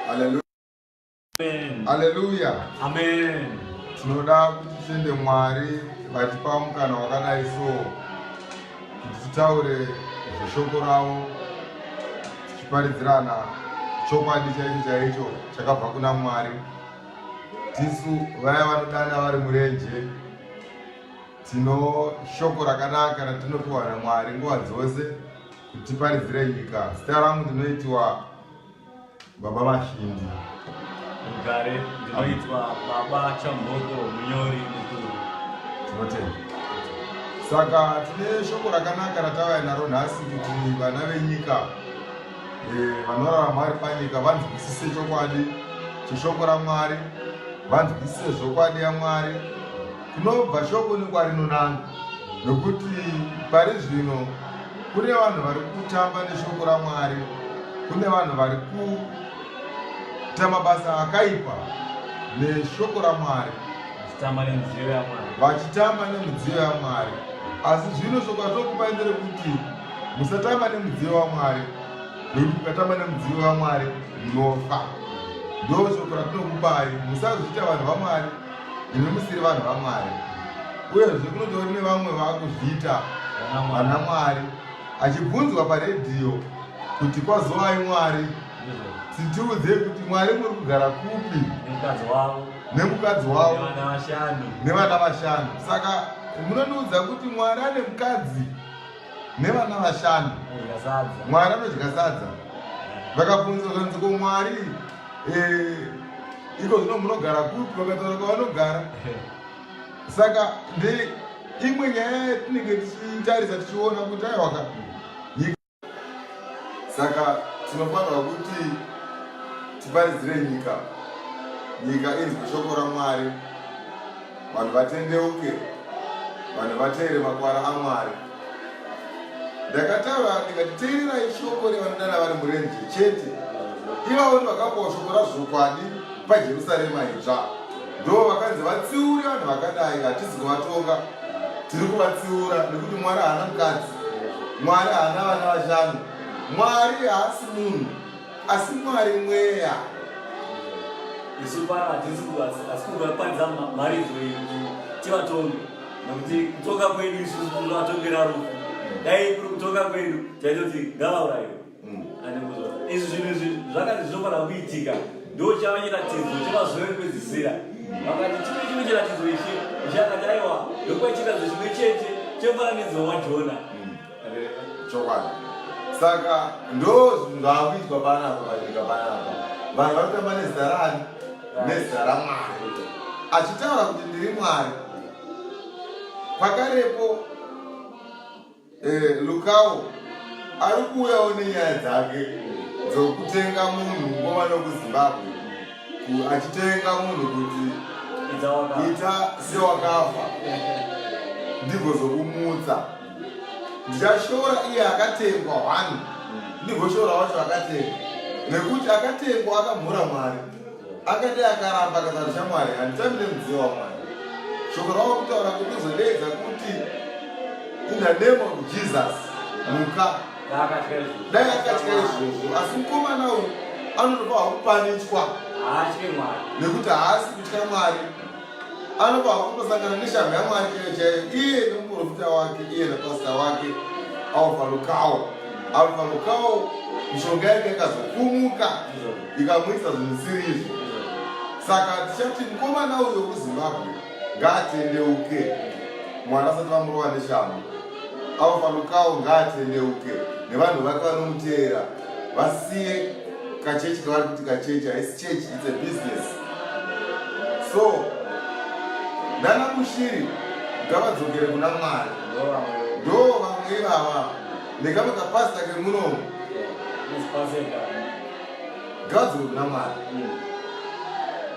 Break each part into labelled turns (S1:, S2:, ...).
S1: Hallelujah.
S2: Amen.
S1: Hallelujah.
S2: Amen.
S1: Tinoda kuti titende Mwari vatipa mukana wakadai so kuti titaure zveshoko ravo tichiparidzirana chokwadi chaicho chaicho chakabva kuna Mwari. Tisu vaya vanodana vari murenje tino shoko rakanaka ratinopiwa naMwari nguva dzose kuti tiparidzire nyika. Zita rangu ndinoitwa Baba Mashindi.
S2: Mugare ndinoitwa Baba Chamboko munyori mukuru.
S1: Tinotenda. Saka tine shoko rakanaka ratauya naro nhasi kuti vana venyika vanorarama vari panyika vanzwisise chokwadi cheshoko raMwari, vanzwisise zvokwadi yaMwari. Kunobva shoko nekwarinonanga, nokuti pari zvino kune vanhu vari kutamba neshoko raMwari, kune vanhu vari kuita mabasa akaipa neshoko raMwari, vachitamba nemudziyo yaMwari. Asi zvino shoko ratokupai nderekuti musatamba nemudziyo waMwari, nokuti mukatamba nemudziyo waMwari munofa. Ndo shoko ratinokupai, musazoita vanhu vaMwari imi musiri vanhu vaMwari. Uyezve kunotori nevamwe vaakuzviita vana Mwari, achibvunzwa paredhiyo kuti kwazovai Mwari, titiudze kuti Mwari muri kugara kupi, nemukadzi wavo nevana vashanu. Saka munondiudza kuti Mwari ane mukadzi nevana vashanu, Mwari anodya sadza. Vakabvunzwa kunzi ko Mwari iko zvino munogara kupi, vakataura kwavanogara. Saka imwe nyaya yatinenge tichitarisa tichiona kuti aiwaka nyika. Saka tinofanirwa kuti tiparidzire nyika, nyika inzwe shoko raMwari, vanhu vatendeuke, vanhu vateere makwara aMwari. Ndakataura ndikati teererai shoko revanodana vari murenje chete, ivavo vakapawo shoko razvokwadi paJerusarema idzva. Ndo vakanzi vatsiure vanhu vakadai, hatisi kuvatonga, tiri kuvatsiura nekuti Mwari haana mukadzi, Mwari haana vana vashanu, Mwari haasi munhu, asi Mwari mweya.
S2: Isu pana hatisi kuvakwanisa maridzo iyi tivatonge, nokuti kutonga kwedu isusu tinovatongera rufu. Dai kuri kutonga kwedu taitoti ngavaurayiwe. Izvi zvinhu izvi zvakati zvinofanira kuitika, ndo chava chiratidzo chemazuva ekupedzisira. Vakati chimwe chiratidzo ichi chakati aiwa ndokuva chiratidzo chimwe chete chemufananidzo waJona.
S1: Chokwadi. Saka ndo zvinhu zvaakuitwa panapa panyika panapa. Vanhu vanotamba nezita rani? Nezita raMwari, achitaura kuti ndiri Mwari. Pakarepo Lukao ari kuuyawo nenyaya dzake dzokutenga munhu ngoma nokuZimbabwe, achitenga munhu kuti ita sewakafa ndigozokumutsa. Ndichashora iye akatengwa hwani, ndigoshora wacho akatengwa, nekuti akatengwa akamhura Mwari, akati akaramba akatarisha Mwari, handitambi nemudziyo waMwari. Shoko rava kutaura kuti uzodeedza kuti in the name of Jesus muka. Dai akatya izvozvo, asi mukomana uyu anotopa kupanichwa nekuti haasi kutya Mwari. Anopa kutosangana neshamhu yaMwari chaiyo chaiyo, iye nomuprofita wake, iye napasita wake Alpha Lukao. Alpha Lukao mishonga yake ikazokumuka ikamuisa zvinhu zvisiri izvo. Saka tichati mukomana uyu wekuZimbabwe ngaatendeuke, Mwari asati vamurova neshamhu. Alpha Lukao ngaatendeuke, nevanhu vake vanomuteera vasiye kachechi kavari kuti kachechi haisi chechi, it's a business. So ndana kushiri ngavadzokere kuna Mwari, ndo vamwe ivava nekamwe kapasita kemunomu ngavadzokere kuna Mwari.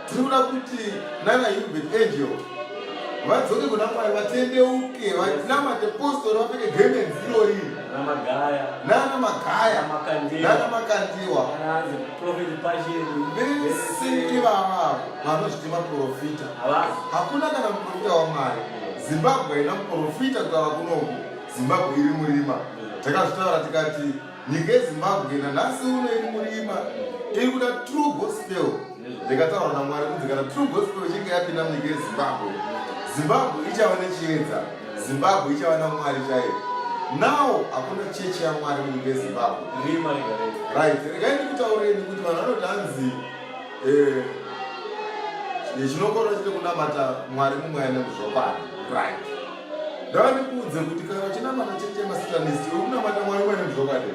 S1: Tiri kuda kuti nana Hubert Angel vadzoke kuna Mwari, vatendeuke, vanamate postori, vapfeke gemenzi irori, nana Magaya, nana Makandiwa, vese ivava vanozviti maprofita. Hakuna kana muprofita waMwari. Zimbabwe haina muprofita kutaura kunoku, Zimbabwe iri murima. Takazvitaura tikati nyika yeZimbabwe nanhasi uno iri murima, iri kuda true gospel. Ndikataura naMwari kuti kana true gospel ichinge yapinda munyika yeZimbabwe, Zimbabwe ichava nechiedza, Zimbabwe ichava naMwari chaiye. Now hakuna chechi yaMwari munyika yeZimbabwe. Right. Regai ndikutaureni kuti vanhu vanoti hanzi chinokona chiri kunamata Mwari mumwe ane muzvokwadi. Right. Ndava ndikuudze kuti kana uchinamata chechi yemasatanist uri kunamata Mwari mumwe ane muzvokwadi.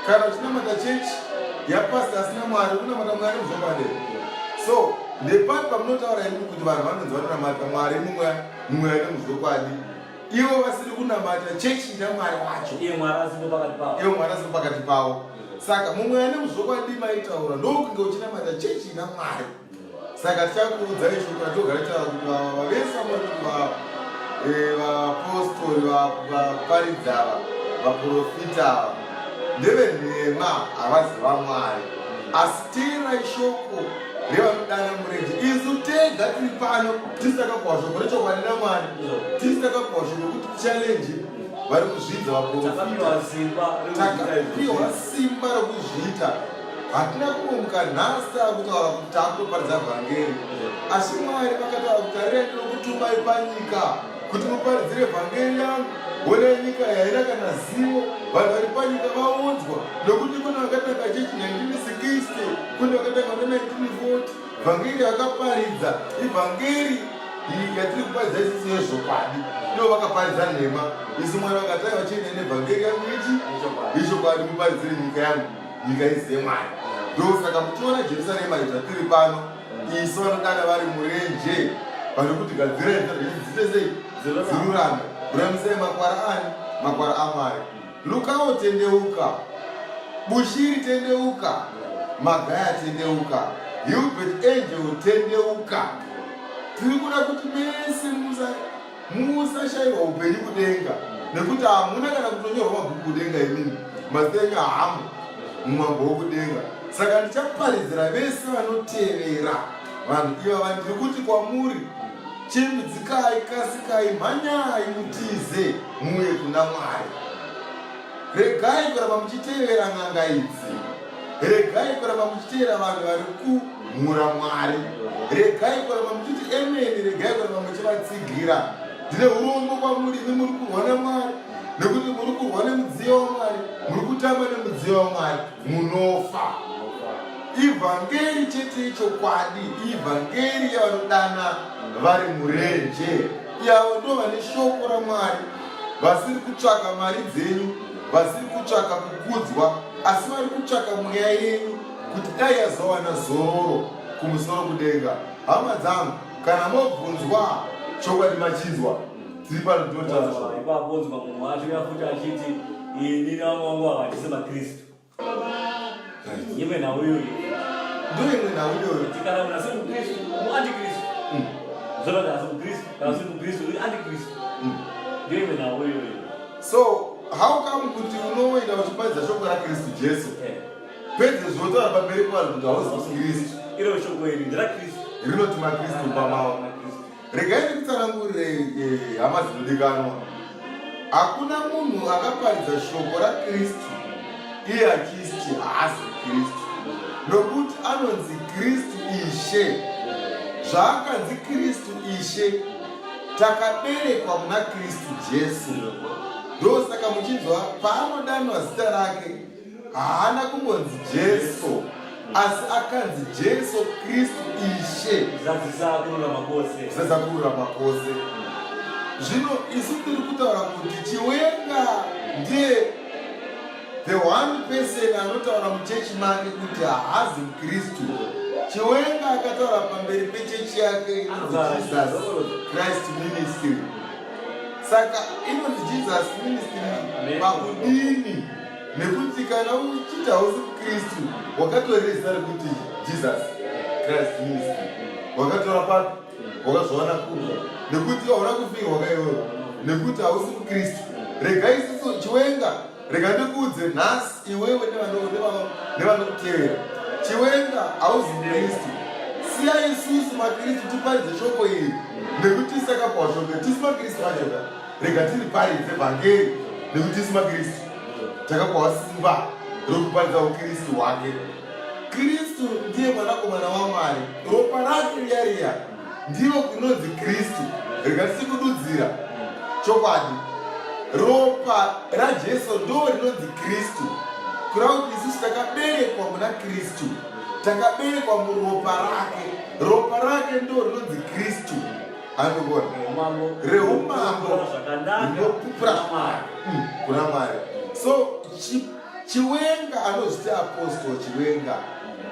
S1: Kana uchinamata chechi yapasta asina Mwari uri kunamata Mwari muzvokwadi. So ndepati pamunotaura imi kuti vanhu vanonzi vanonamata Mwari mumwe ane muzvokwadi, ivo vasiri kunamata chechi naMwari wacho.
S2: Iye Mwari
S1: asiri pakati pavo. Saka mumwe ane muzvokwadi maitaura ndokunge uchinamata chechi naMwari. Saka tichakuudzai shoko ratogara taura kuti vavese vapostori, vaparidzi ava, vaprofita ava ndevenhema havazi vaMwari. Asi teerai shoko revanodana murenje. Isu tega tiri pano tisitakapiwa shoko rechokwadi naMwari, tisitakapiwa shoko kuti tichalenje vari kuzvidza vaprofita, takapiwa simba rokuzviita. Hatina kumuka nhasi takutaura kuti takutoparidza vhangeri, asi Mwari vakataura kuti tarirai ndinokutumai panyika kuti muparidzire vhangeri yangu. Honai nyika yaina kana zivo, vanhu vari panyika vaunzwa, nokuti kune vakatanga chechi 1960, kune vakatanga 1940. Vhangeri vakaparidza ivhangeri yatiri kuparidza isisi yezvokwadi, ivo vakaparidza nhema. Isu Mwari vakati vachienda nevhangeri yangu ichi ichokwadi, muparidzire nyika yangu, nyika izive Mwari. Ndosaka muchiona Jerusarema zvatiri pano, isu vanodana vari murenje, vari kuti gadzirai dzite sei dzirurame, kuramisai makwara ani, makwara aMwari. Lukawo tendeuka, Bushiri tendeuka, Magaya tendeuka, Hubert Angel tendeuka. Tiri kuda kuti mese musashaiwa upenyu kudenga, nekuti hamuna kana kutonyorwa mabhuku kudenga. Imini mazita enyu hamu mumambo wokudenga. Saka ndichaparidzira vese vanotevera vanhu iva vandiri kuti kwamuri, chembidzikai, kasikai, mhanyai mutize muuye kuna Mwari. Regai kuramba muchitevera n'anga idzi, regai kuramba muchitevera vanhu vari kumhura Mwari, regai kuramba muchiti emeni, regai kuramba muchivatsigira. Ndine urombo kwamuri, imi muri kurwa naMwari, nekuti muri kurwa nemudziyo waMwari, muri kutamba nemudziyo waMwari, munofa. Ivhangeri chete chokwadi, ivhangeri yavanodana vari murenje, yavo ndo vane shoko raMwari, vasiri kutsvaka mari dzenyu, vasiri kutsvaka kukudzwa, asi vari kutsvaka mweya yenyu kuti dai yazowana zororo kumusoro kudenga. Hama dzangu, kana mobvunzwa chokwadi machinzwa, tiri pano tinotaura
S2: ipabvunzwa mumwe asvika futi achiti ini navamwe vangu ava handisi maKristu. Imwe nhau iyoyo
S1: ndoimwe nhau iyoyo.
S2: Kana munhu asiri muKristu muantikristu, zvinoti asi muKristu kana usiri muKristu uri antikristu. Ndio imwe nhau iyoyo.
S1: So how come kuti unoenda uchiparidza shoko raKristu Jesu pedze zvotaura pamberi pavanhu kuti hauzi Kristu?
S2: Iro shoko iri nderaKristu,
S1: rinoti maKristu pamavo. Regai ndikutsanangurire hama dzinodikanwa, hakuna munhu akaparidza shoko raKristu iye achiti haasi Kristu, nokuti anonzi Kristu Ishe. Zvaakanzi Kristu Ishe, takaberekwa muna Kristu Jesu. Ndosaka muchinzwa paanodanwa zita rake haana kungonzi Jesu, asi akanzi Jesu Kristu Ishe,
S2: zadzisa
S1: kururama kwose. Zvino isu tiri kutaura kuti chiwenga ndiye the one person anotaura muchechi make kuti haazi muKristu. Chiwenga akataura pamberi pechechi yake inonzi Jesus Christ Ministry. Saka inonzi Jesus Ministry pakudini, nekuti kana uchiti hausi muKristu wakatorera zita rekuti Jesus Christ Ministry, wakatora papi, wakazvaona kuva, nekuti hauna kufinga wakaiwewo, nekuti hausi muKristu. Regai isusu chiwenga, rega ndikuudze nhasi iwewe nevanokutevera, chiwenga hausi muKristu. Siya isusu maKristu tiparidze shoko iri, nekuti tisakapiwa shoko, tisi maKristu achoka. Rega tiriparidze vhangeri, nekuti tisi maKristu takapiwa simba rokuparidza uKristu hwake. Kristu ndiye mwanakomana waMwari, ropa rake riya ndiro kunonzi Kristu. Rikasikududzira chokwadi, ropa raJesu ndo rinonzi Kristu. Kureva kuti isusu takaberekwa muna Kristu, takaberekwa muropa rake. Ropa rake ndo rinonzi Kristu. Anogona reumambo rinopupura kuna Mwari. So Chiwenga anozviti apostol Chiwenga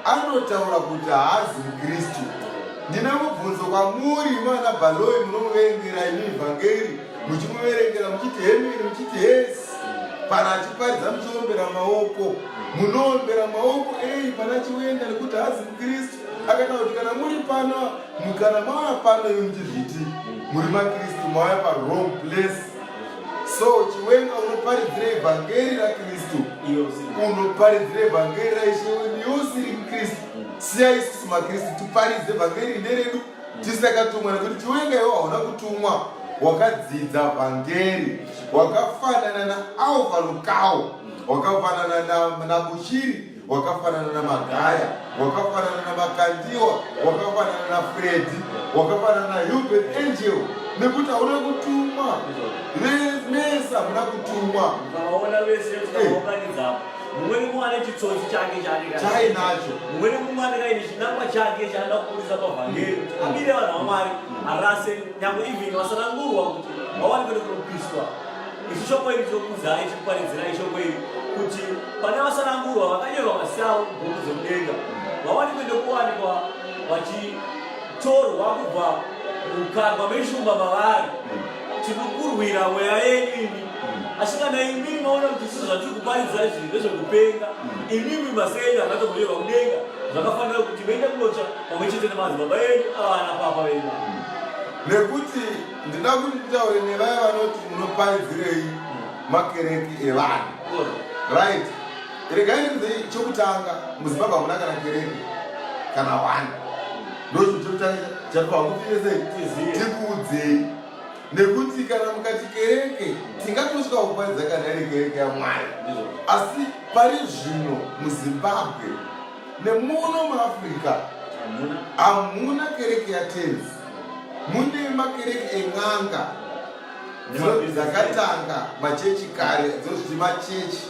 S1: anotaura kuti haazi muKristu. Ndina mubvunzo kwamuri mana Bhaloi, munomuverengera imi vhangeri, muchimuverengera muchiti hemiri, muchiti hesi. Pana achiparidza muchiombera maoko, munoombera maoko pana Chiwenga nekuti haazi muKristu. Akataura kuti kana muri pano, kana mauya pano iwe muchizviti muri maKristu, mauya pa-wrong place. So Chiwenga unoparidzira evhangeri raKristu, unoparidzira evhangeri raIshe, iwe usiri muKristu. Siya isusu maKristu tiparidze vhangeri nderedu, tisi takatumwa, nekuti Chiwenga iwe hauna kutumwa. Wakadzidza vhangeri, wakafanana naAlva Lukau, wakafanana naBushiri, wakafanana naMagaya, wakafanana naMakandiwa, wakafanana naFredi, wakafanana naHubert Angel, nekuti hauna kutumwa. Mesa hamuna kutumwa.
S2: Mumweni mwana chitsotsi chake
S1: chainacho,
S2: mumweni mwana kaine chinangwa chake chaada kukurisa pavhangeri, amire vanhu vaMwari arase nyangwe ivhini vasanangurwa kuti vawane kuende kunopiswa. Ichi shoko iri chokuzai chikuparidzirai shoko iri kuti pane vasanangurwa vakanyorwa masi avo mubhuku dzemudenga vawane kuende kuwanikwa vachitorwa kubva mukarwa meshumba mavari. Tinokurwira mweya yenyu imi, asi kana imimi maona kuti zvinhu zvatiri kuparidzira izvi ndezvekupenga, imimi masenga akatomboyerwa kudenga, zvakafanira kuti muende kunotsva pamwe chete nemadzibaba enyu avana papa venyu.
S1: Nekuti ndida kuti nditaure nevaya vanoti munoparidzirei makereke evanhu. Right? Regai ndikudzei chokutanga, muZimbabwe hamuna kana kereke kana wani. Ndozvo chokutanga chatwa kuti sei tikuudzei. Nekuti kana mukati kereke tingatosvika kuparidza kana iri kereke yaMwari. Asi pari zvino muZimbabwe nemuno muAfrica hamuna kereke yaTenzi. Mune makereke en'anga dzakatanga machechi kare, dzozviti machechi.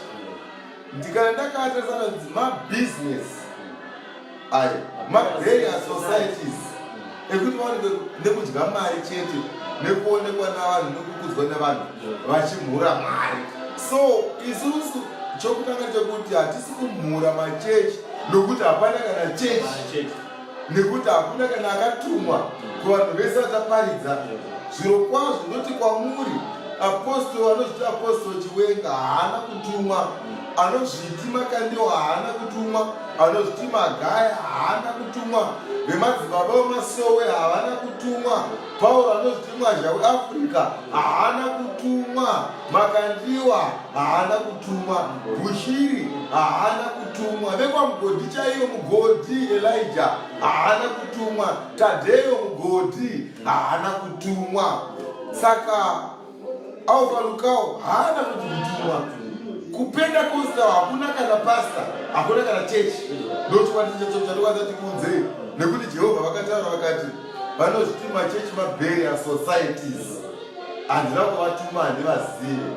S1: Ndikana ndakatarisana mabusiness ayo, mavarious societies ekuti vaonekwe nekudya mari chete, nekuonekwa navanhu, nekukudzwa navanhu vachimhura Mwari. So isusu chokutanga chekuti hatisi kumhura machechi, nokuti hapana kana chechi, nekuti hakuna kana akatumwa kuvanhu vese vataparidza. Zviro kwazvo ndoti kwamuri, apostol anozviti apostol Chiwenga haana kutumwa, anozviti Makandiwa haana kutumwa, anozviti Magaya haana kutumwa, vemadzibaba veMasowe havana kutumwa, Pauro anozviti Mwazha weAfrica haana kutumwa, Makandiwa haana kutumwa, Bushiri haana kutumwa, vekwamugodhi chaiyo mugodhi Elijah haana kutumwa, Tadheyo mugodhi haana kutumwa. Saka Alva Lukau haana kutumwa. Kupentekosta hakuna kana pasta, hakuna kana chechi. Ndochwatichatokwazati kuudzei, nekuti Jehovha vakataura vakati vanozviti machechi mabarious societies, handina kuvatuma handivazive.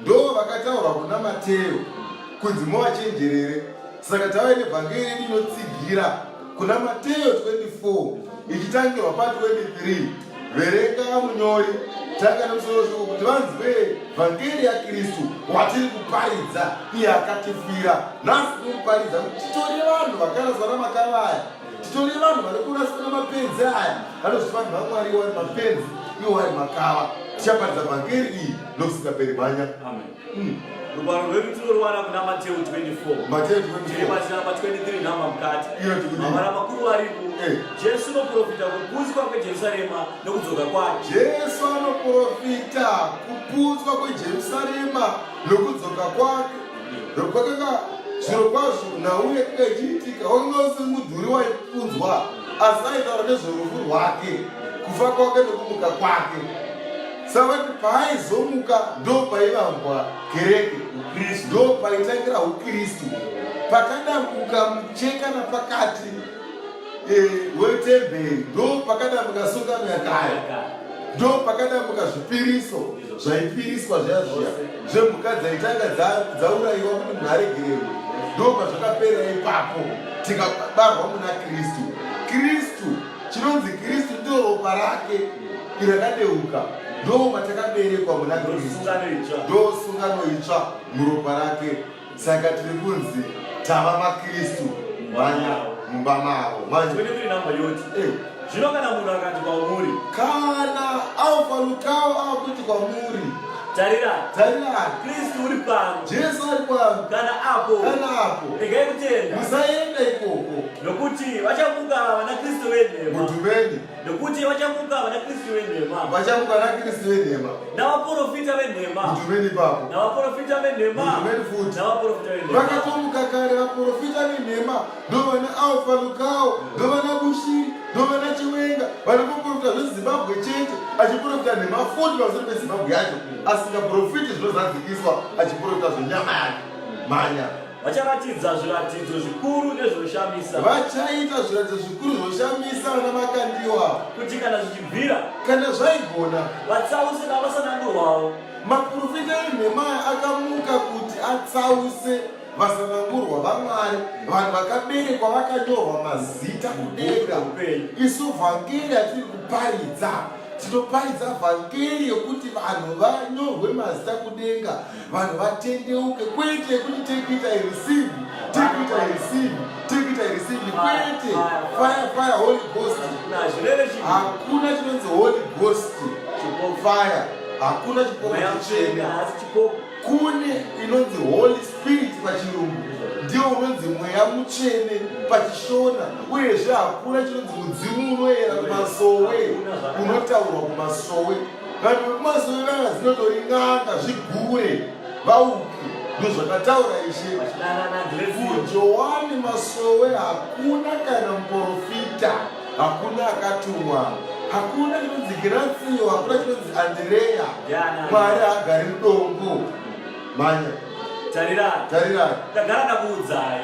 S1: Ndo vakataura kuna Mateo kunzi movachenjerere. Saka tave nevhangeri rinotsigira kuna Mateo 24 ichitangirwa pa23. Verenga munyori, tanga nemusoro shoko kuti vanzwe vhangeri yaKristu watiri kuparidza, iye akatifira. Nhasi tinomuparidza kuti titori vanhu vakaraswa namakava aya, titori vanhu vari kuraswa namapenzi aya, vanozviti vanhu vaMwari vari mapenzi, iwo vari makava. Tichaparidza vhangeri iyi nokusingaperi mhanya.
S2: Amen. Rugwaro rwedu tinoriwana kuna Mateo 24. Tiri pachiramba 23 nhamba mukati. Mavara makuru aripo. Jesu anoprofita kuputswa kweJerusarema nokudzoka kwake.
S1: Jesu anoprofita kuputswa kweJerusarema nokudzoka kwake. Kwakanga zviro kwazvo nauye kuchiitika, wakanga usiri mudhuri waipunzwa, asi aitaura nezvorufu rwake, kufa kwake nokumuka kwake. Saka paayizomuka ndo paivambwa kereke. ndo paitangira ukristu. Pakadambuka mucheka napakati wetemberi ndo pakadambuka sungano yakare, ndo pakadambuka zvipiriso zvaipiriswa zvazviya zvemhuka dzaitanga dzaurayiwa kuti munhu aregererwe, ndo pazvakapera ipapo tikabarwa muna kristu. Kristu chinonzi kristu ndo ropa rake irakadeuka, ndo matakaberekwa muna kristu, ndo sungano itsva muropa rake. Saka tiri kunzi tava makristu manya mumba mavo.
S2: Zvino kana munhu akati kwamuri,
S1: kana aufa lukao akuti kwamuri,
S2: tarira kristu uri pano,
S1: jesu ari pano,
S2: kana apo regai kutenda,
S1: musaenda ikoko,
S2: nokuti vachamuka vana kristu venhema,
S1: mudhumeni,
S2: nokuti vachamuka vana kristu venhema,
S1: vachamuka vana kristu venhema,
S2: navaprofita venhema,
S1: mudhumeni ipapo,
S2: navaprofita venhema,
S1: mudhumeni futi,
S2: navaprofita venhema.
S1: vakatomuka kare vaprofita venhema, ndo vana aufa lukao, ndo vana bushiri, ndo vana chiwenga, vari kuprofita zvezimbabwe chete, achiprofita nhema futi pamusoro pezimbabwe yacho, asingaprofiti zvinozadzikiswa, achiprofita zvenyama yake manya.
S2: Vacharatidza zviratidzo zvikuru nezvinoshamisa,
S1: vachaita zviratidzo zvikuru zvinoshamisa vana makandiwa,
S2: kuti kana zvichibvira,
S1: kana zvaigona
S2: vatsause navasanangurwawo.
S1: Maprofita enhema akamuka kuti atsause vasanangurwa vaMwari, vanhu vakaberekwa vakanyorwa mazita kudenga. Isu vhangeri atiri kuparidza, tinoparidza vhangeri yokuti vanhu vanyorwe mazita kudenga, vanhu vatendeuke, kwete kuti take it I receive, take it I receive, take it I receive, kwete fire Holy Ghost. Hakuna chinonzi Holy Ghost fire, hakuna chipoka chichena, kune inonzi Holy Spirit pachirungu, ndio unonzi mweya mutsvene pachishona, uyezve hakuna chinonzi mudzimu unoyera kumasowe, unotaurwa kumasowe. Vanhu vekumasowe vanga dzinotori n'anga zvigure vauke, ndozvakataura Ishe. kuJohani masowe hakuna kana muprofita, hakuna akatumwa, hakuna chinonzi Gracio, hakuna chinonzi Andrea. Mwari agari mudongo manya. Tarira
S2: ndagara ndakuudzai,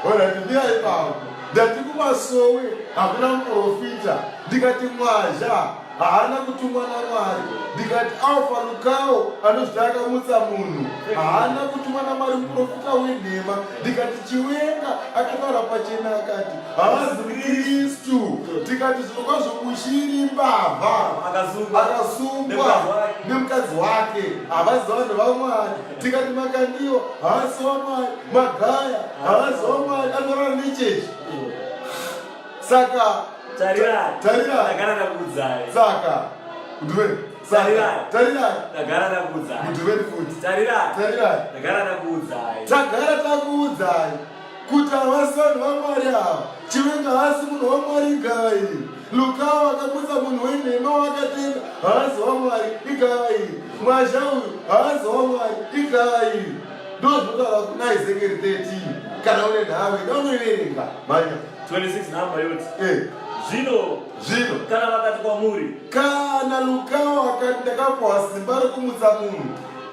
S1: ona ndimira ipapo ndati kumasowe hakuna muprofita, ndikati mwazha haana kutumwa naMwari, ndikati aufa lukao anozviti akamutsa munhu haana kutumwa naMwari muprofita wenhema, ndikati chiwenga akataura pachena akati havazi Kristu, tikati zvirokwazvo bushiri mbavha akasungwa nemukadzi wake havazi vanhu vaMwari, tikati makandiwa havasi vaMwari, magaya havasi vaMwari, anorara nechechi. Saka
S2: tarira ndagara ndakuudzai,
S1: saka tarira
S2: ndagara ndakuudzai,
S1: mudhuveni futi
S2: tarira
S1: ndagara
S2: ndakuudzai,
S1: tagara takuudzai kuti havasi vanhu vaMwari ava, chiwenga havasi munhu waMwari igai, lukao akamutsa munhu wenhema wakatenda havasi vaMwari igai, mwazha uyu havasi vaMwari igai. Ndo zvinotaura kuna Ezekieri 13 kana une nhave daunoverenga manya
S2: 26 namba yoti zvino kana vakati kwamuri,
S1: kana lukao akati ndakapuwa simba rekumutsa munhu,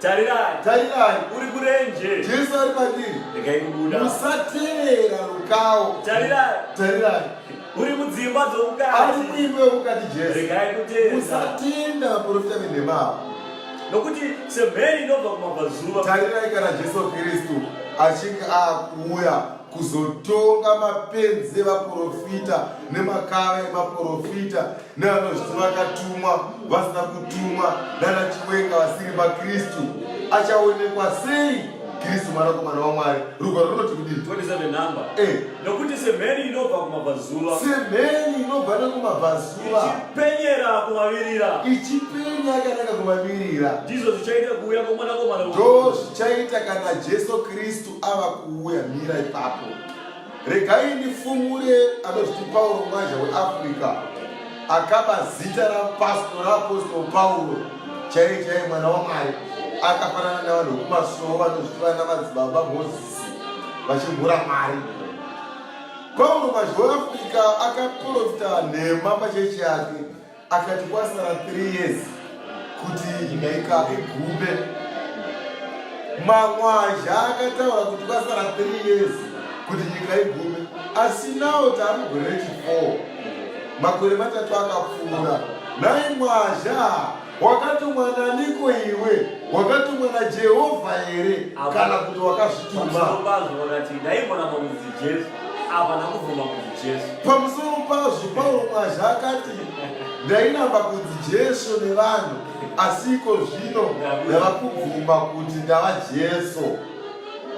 S1: tarirai
S2: uri kurenje,
S1: Jesu ari pandiri,
S2: regai kubuda,
S1: musatevera lukao. Tarirai
S2: uri mudzimba
S1: ari
S2: dzomukati,
S1: muimba yomukati Jesu,
S2: regai kutenda,
S1: musatenda vaprofita venhema.
S2: nokuti semheni inobva kumabvazuva.
S1: Tarirai kana Jesu Kristu achinge akuuya kuzotonga mapenzi evaprofita nemakava emaprofita nevanozviti vakatumwa vasina kutumwa nana chiwenga vasiri vaKristu, achaonekwa sei Kristu mwanakomana waMwari? Rugwaro runoti kudini?
S2: 27 namba. Nokuti semheni inobva kumabvazuva,
S1: semheni inobva nekumabvazuva
S2: ichipenyera kumavirira,
S1: ichipenya yakanaka kumavirira,
S2: ndizvo zvichaita kuuya kwomwanakomana
S1: ndo zvichaita kana Jesu Kristu ava kuuya. Mira ipapo, regai ndifumure anozviti Pauro mwazha weAfrica akaba zita rapastor raapostol Pauro chaiye mwana waMwari, akafanana navanhu vekumasowo vanozviti vana madzibaba Mozisi vachimhura Mwari. Pauro mwazha weAfrica akaprofita nhema pachechi yake akati kwasara 3 years kuti nyika igube, Mamwazha akataura kuti kwasara 3 years kuti nyika igume, asi nawo tari mugore rechi4, makore 3 akapfuura. Nai mwazha wakatumwa naniko iwe? Wakatumwa naJehovha here kana kuti wakazvituma? Pamusoro pazvo Paulo mwazha akati ndainamba kunzi Jesu nevanhu, asi iko zvino ndava kubvuma kuti ndava Jesu.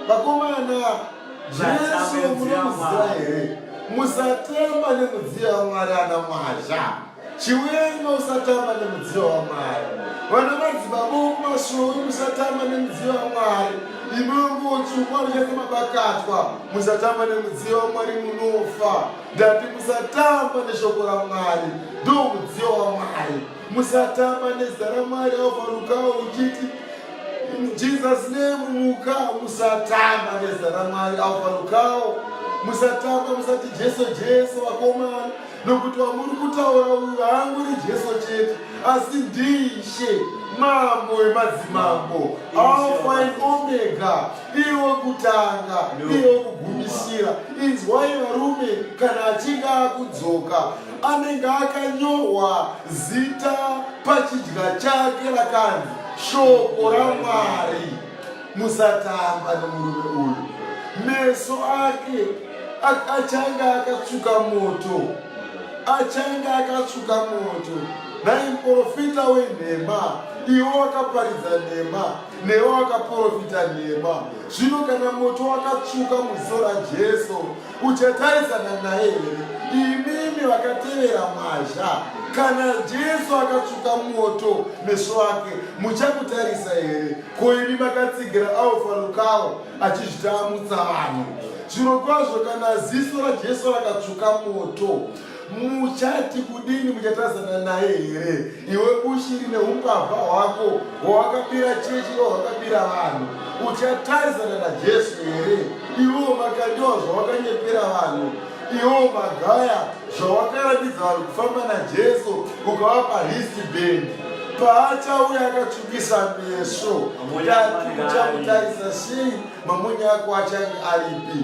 S1: Vakomana, Jesu munomuziva here? Musatamba nemudziyo waMwari ana mwazha. Chiwenga usatamba nemudziyo waMwari. Vana madzibaba kumashowi musatamba nemudziyo waMwari. Imongotsukwa muchese mabakatwa, musatamba nemudziyo waMwari munofa. Ndati musatamba neshoko raMwari, ndo mudziyo waMwari. Musatamba nezita raMwari aufanukawo uchiti in Jesus name muka, musatamba nezita raMwari aufanukawo. Musatamba musati Jesu vakomana, nokuti wamuri kutaura uyu haanguri Jesu chete, asi ndishe mambo wemadzimambo, Alpha and Omega, iwe kutanga iwe kugumisira. Inzwai varume, kana achinge akudzoka anenge akanyorwa zita pachidya chake rakanzi shoko raMwari. Musatamba nemurume uyu, meso ake achanga akatsvuka moto, achanga akatsvuka moto. Nai muprofita wenhema, iwe wakaparidza nhema, newe wakaprofita nhema. Zvino kana moto wakatsvuka muziso raJesu, uchatarisana naye here? Imimi vakatevera mwazha, kana Jesu akatsvuka moto meso ake, muchakutarisa here? Ko imi makatsigira aufanukawo achizvitamutsa vanhu. Zvino kwazvo kana ziso raJesu rakatsvuka moto, muchati kudini? Muchatarisana naye here? Iwe ushiri neumbavha hwako hwawakabira chechi hwawakabira vanhu, uchatarisana naJesu here? Iwo makandiwa zvawakanyepera vanhu, iwo magaya zvawakaratidza vanhu kufamba naJesu, ukavapa wristband. Paachauya akatsvukisa meso, ndati muchamutarisa sei? Mamunye ako achange aripi?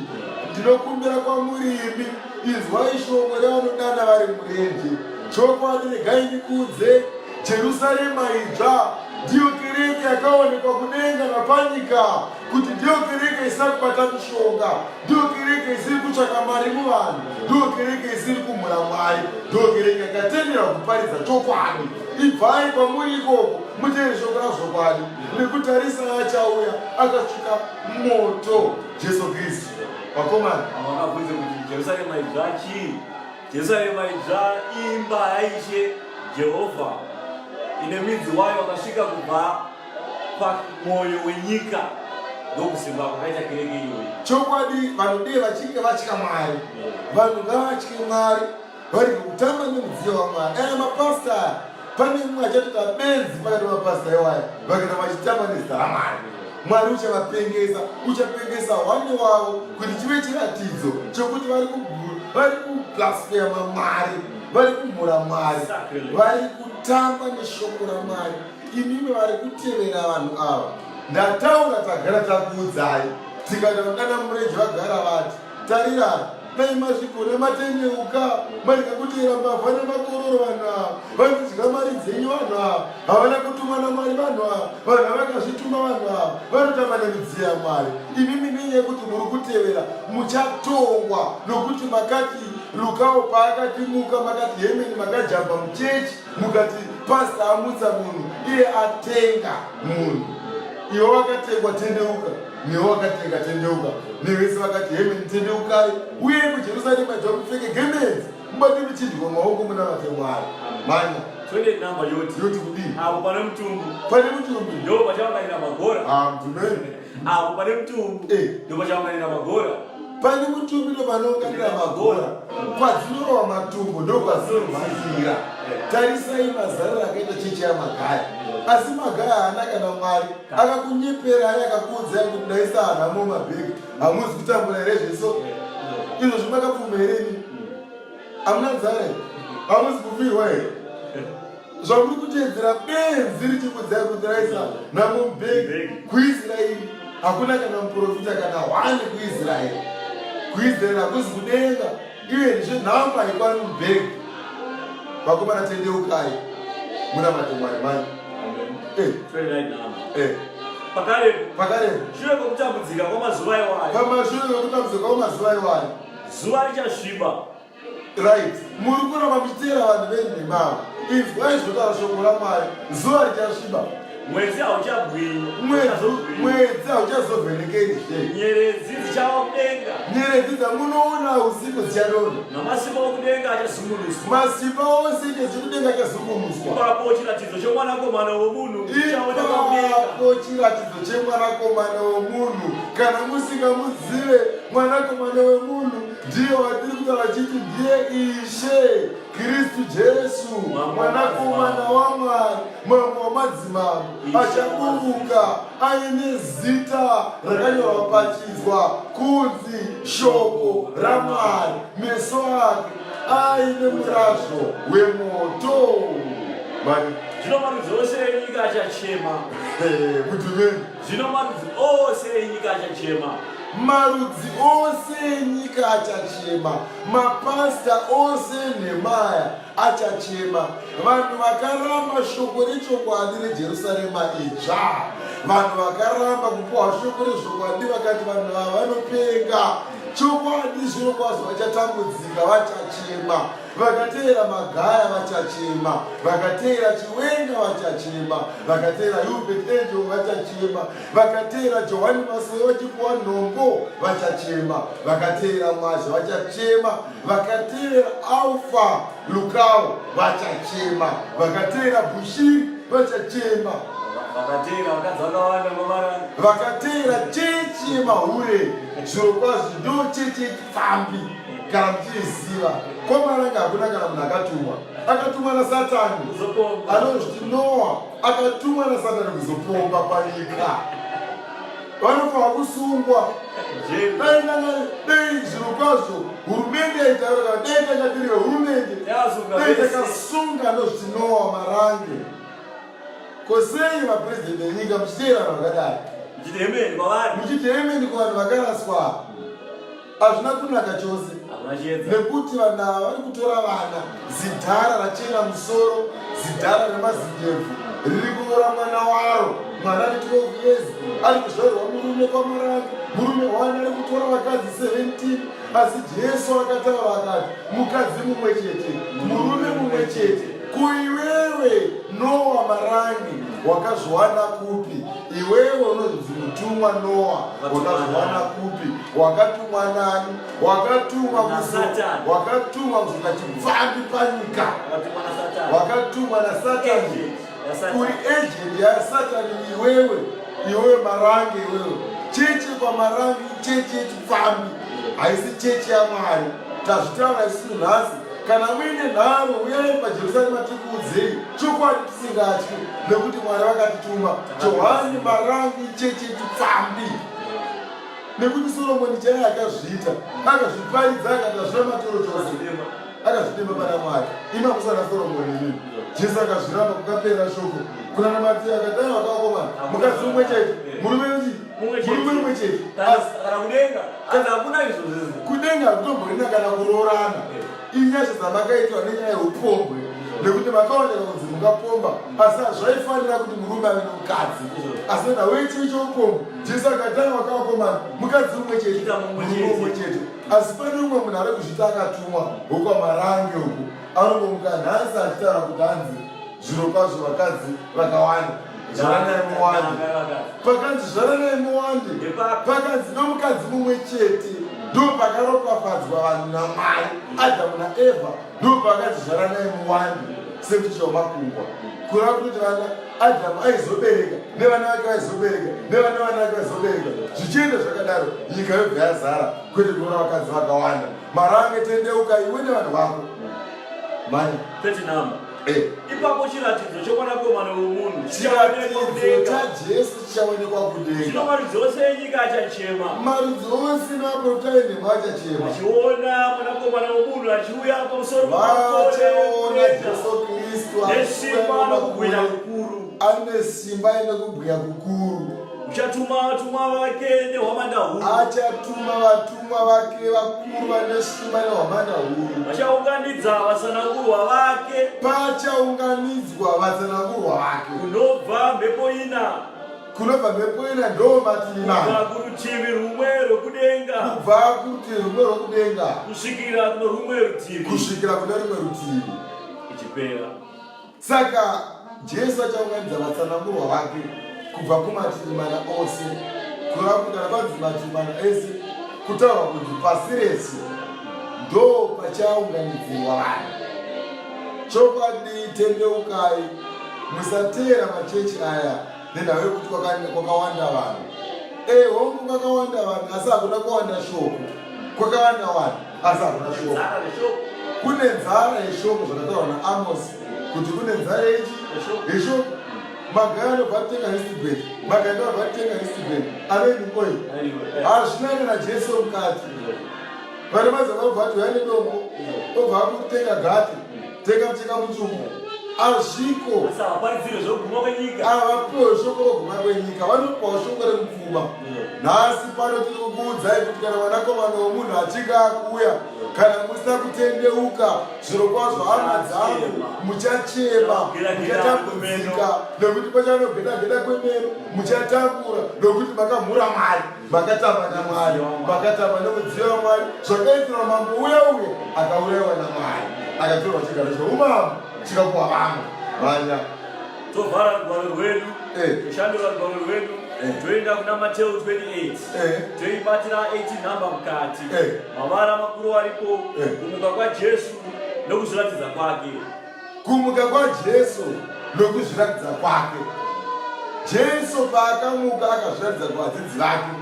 S1: Ndinokumbira kwamuri imi, inzwai shoko revanodana vari murenje. Chokwadi regai ndikudze, Jerusarema idzva ndiyo kereke yakaonekwa kudenga napanyika, kuti ndiyo kereke isina kubata mishonga, ndiyo kereke isiri kutsvaka mari muvanhu, ndiyo kereke isiri kumhura Mwari, ndiyo kereke yakatendera kuparidza chokwadi. Ibvai kwamuri ikoko mutevere shoko razvokwadi, nekutarisa achauya akatsvuka moto, Jesu Kristu. Vakomana,
S2: vakabvunza kuti Jerusarema idzva chii? Jerusarema idzva imba yaishe Jehovha, ine midzi wayo wakasvika kubva pamwoyo wenyika, ndokusimba kwakaita kereke iyoyi.
S1: Chokwadi vanhu dei vachinge vatya Mwari, vanhu ngavatye Mwari, varege kutamba nemudziyo waMwari. Aya mapasta, pane mumwe achatota benzi pakati pamapasta iwaya, vakaita vachitamba nezita raMwari. Mwari uchavapengesa, uchapengesa hwani wavo kuti chive chiratidzo chokuti vari kublasfema Mwari, vari kumhura Mwari, vari kutamba neshoko raMwari. Imimi vari kutevera vanhu ava. Ndataura tagara takuudzai, tikati vadana murenje vagara vati, tarirani dai mazvigona matendeuka, marega kutera mbavha nemakororo vanhu ava, vanodya mari dzenyu vanhu ava, havana kutumwa naMwari vanhu ava, vanhu havakazvituma vanhu ava, vanotamba nemidziyo yaMwari. Imimi nenyaya yekuti muri kutevera, muchatongwa nokuti makati Lukawo paakatimuka, makati Hemeni makajamba muchechi, mukati pasta amutsa munhu, iye atenga munhu. Iwe wakatengwa tendeuka, newe wakatenga tendeuka, nevese vakati Hemeni tendeukai, uye kuJerusarema dzakupfeke gemenzi, mubate muchidya maoko munamate Mwari. Manya
S2: twende namba yoti
S1: kudini?
S2: Apo pane mutumbu,
S1: pane mutumbu
S2: ndo pachavanganyira magora.
S1: Mtumeni.
S2: Apo pane mutumbu, ndo pachavanganyira magora.
S1: Pane mutumbi ndo panounganira magora, kwadzinorova matumbu ndo kwadzinorwadzira. Tarisai mazariro akaita chechi yamagaya, asi magaya haana kana Mwari. Akakunyeperai akakuudzai kuti ndaisa hanhamo mabhegi, hamuzi kutambura here zviso? Izvo zvimakapfuma hereni? Hamuna nzara here? Hamuzi kufirwa here? Zvamuri kuteedzera benzi richikudzai kuti raisa nhamo mubhegi kuIsraeri, hakuna kana muprofita kana hwani kuIsraeri. Kuisraeri hakuzi kudenga, iye ndizvenhamba ikwanubheki. Vakomana tendeukai, muna matomwari mani. Pakare
S2: shure kwekutambudzika kwamazuva iwayo,
S1: pamashure kwekutambudzika kwamazuva iwayo,
S2: zuva richasviba.
S1: right, muri kuramba muchiteera vanhu venhemavo. Inzwai zvinotaura shoko raMwari, zuva richasviba,
S2: Mwezi hauchabwinyi,
S1: mwedzi hauchazovhenekerizve,
S2: nyeredzi dzichava kudenga,
S1: nyeredzi dzamunoona usiku dzichadonha,
S2: namasimba okudenga achasungunuswa.
S1: masimba ose chezvekudenga achazungunuswa.
S2: Ipapo chiratidzo chomwanakomana womunhu chichaonekwa kudenga.
S1: Ipapo chiratidzo chemwanakomana womunhu. Kana musingamuzive mwanakomana wemunhu, ndiye watiri kutaura chiti ndiye Ishe Kristu Jesu, mwanakomana waMwari, mambo wamadzimambo, achaburuka aine zita rakanyorwa pachizwa kunzi shoko raMwari. Meso ake aine murazvo wemoto.
S2: Zvino marudzi ose enyika achachema.
S1: Mutumeni,
S2: Zvino marudzi ose enyika achachema.
S1: marudzi ose enyika achachema, mapasta ose nemaya achachema. Vanhu vakaramba shoko rechokwadi reJerusarema idzva, vanhu vakaramba kupiwa shoko rezvokwadi vakati vanhu ava vanopenga chokwadi, zvino kwazvo vachatambudzika, vachachema. Vakateera magaya vachachema, vakateera chiwenga vachachema, vakateera Yubet Angel vachachema, vakateera Johani Masowe vachipuwa nhombo vachachema, vakateera Mwazha vachachema, vakateera Alpha Lukao vachachema, vakateera Bushiri vachachema, vakateera chechi yemahure. Zviro kwazvo ndo chechi yechifambi, kana muchiziva. Komaranga hakuna kana munhu akatumwa, akatumwa naSatani, anozviti Noa akatumwa naSatani kuzopomba panyika. Vanofanira kusungwa. Dai zviro kwazvo hurumende yaitaura, dai takatiri hurumende, dai takasunga nozviti Noa marange. Kosei vapresidenti venyika muchiteerana vakadai, muchiti hemeni kuvanhu vakaraswa, hazvina kunaka chose. Nekuti vanhu ava vari kutora vana, zidhara rachena musoro, zidhara remazindebvu riri kuora mwana waro, mwana ari 12 years, ari kuzvarirwa murume kwamarange, murume wani ari kutora vakadzi 17. Asi Jesu akataura akati, mukadzi mumwe chete, murume mumwe chete. Kuiwewe Noa marangi, wakazviwana kupi? Iwewe unonzi mutumwa Noa, wakazviwana kupi? Wakatumwa nani? Wakatumwa kuzoka chipfambi panyika, wakatumwa naSatani. Uri agent yaSatani iwewe marangi. Iwewe cheche kwamarangi, cheche yechipfambi, haisi cheche yaMwari. Tazvitaura isusu nhasi. Kana muine nharo, uyai paJerusarema tikuudzei chokwadi tisingatyi, nekuti Mwari vakatituma. Johani marangi, cheche yechipfambi. Nekuti Soromoni chaiye akazviita, akazviparidza, akati hazvina matoro chose, akazvidemba pana Mwari. Imakusana Soromoni inin. Jesu akazviramba, kukapera shoko. Kuna namatira akadai vakakomana, mukadzi mumwe chete, murume mumwe chete. Kudenga hakutomborina kana kuroorana. Inyasha dzamakaitwa nenyaya yeupombwe, nekuti makaoneka kunzi mungapomba, asi hazvaifanira kuti murume ave nomukadzi. Asi nenda wechi cheupombwe, Jesu akadai vakakomana, mukadzi mumwe chete, murume mumwe chete. Asi pane umwe munhu ari kuzvita akatumwa wokwamarange uku, anongomuka nhasi achitaura kuti hanzi zviro kwazvo vakadzi vakawanda, zvaranai muwande. Pakanzi zvaranai muwande, pakanzi nomukadzi mumwe chete, ndo pakaropafadzwa vanhu naMwari, Adhamu naEvha, ndo pakanzi zvaranai muwande sekuti chomakungwa. Kureva kuti vana Adhamu aizobereka, nevana vake vaizobereka, nevana vake vaizobereka, zvichienda zvakadaro, nyika yobva yazara, kwete kuona vakadzi vakawanda. Marange tendeuka, iwe nevanhu vako. Mani
S2: ipapo chiratidzo chomwanakomana womunhu
S1: chiratidzo chaJesu chichaonekwa kudenga.
S2: Zvino marudzi ose enyika achachema,
S1: marudzi ose navaprofita vachachema,
S2: vachiona mwanakomana womunhu achiuya pamusoro
S1: vachaona Jesu Kristu
S2: nesimba nokubwinya kukuru.
S1: ane simba nekubwinya kukuru.
S2: uchatuma vatumwa vake nehwamanda huru,
S1: achatuma vatumwa vake vakuru vane simba nehwamanda huru,
S2: vachaunganidza vasanangurwa vake,
S1: pachaunganidzwa vasanangurwa vake,
S2: kunobva mhepo ina,
S1: kunobva mhepo ina ndo mativi mana,
S2: kubva kurutivi rumwe rwokudenga,
S1: kubva kurutivi rumwe rwokudenga
S2: kusvikira kuno rumwe rutivi,
S1: kusvikira kune rumwe rutivi
S2: ichipera.
S1: Saka Jesu achaunganidza vatsanangurwa vake kubva kumativi mana ose, kureva kuti kana kwanzi mativi mana ese, kutaura kuti pasi rese ndo pachaunganidzirwa vanhu. Chokwadi tendeukai, musateera machechi aya nenhau yekuti kwakawanda vanhu. Hongu kwakawanda vanhu asi hakuna kuwanda shoko, kwakawanda vanhu asi hakuna shoko. Kune nzara yeshoko zvakataurwa naAmosi kuti kune nzara yeshoko. Magaya anobva atenga histibhedi, magaya anobva atenga histibhedi aneni oil, hazvina kana Jesu mukati. Vane mazava obva ati uyane dombo, obva akutenga gati, tenga mucheka mutsvuku, hazviko. Avapiwe shoko roguma kwenyika, vanopawo shoko remupfuma. Nhasi pano tiri kukuudzai kuti kana mwanakomana womunhu achinge akuuya, kana musina kutendeuka, zviro kwazvo hama dzangu muchachema, muchatambudzika, nokuti pachanogeda kwemeno muchatambura, nokuti makamhura Mwari, makatamba naMwari, makatamba nomudziyo waMwari. Zvakaitirwa mambo uye akaurayiwa naMwari, akatorwa chigaro choumambo chikapuwa vamwe vanya.
S2: Tovhara rugwaro rwedu, toshandura rugwaro rwedu, toenda kuna Mateo 28, toibatira 18 nhamba mukati, mavara makuru aripo, kumuka kwaJesu nokuzviratidza kwake.
S1: Kumuka kwaJesu nokuzviratidza kwake. Jesu paakamuka akazviratidza kuvadzidzi vake,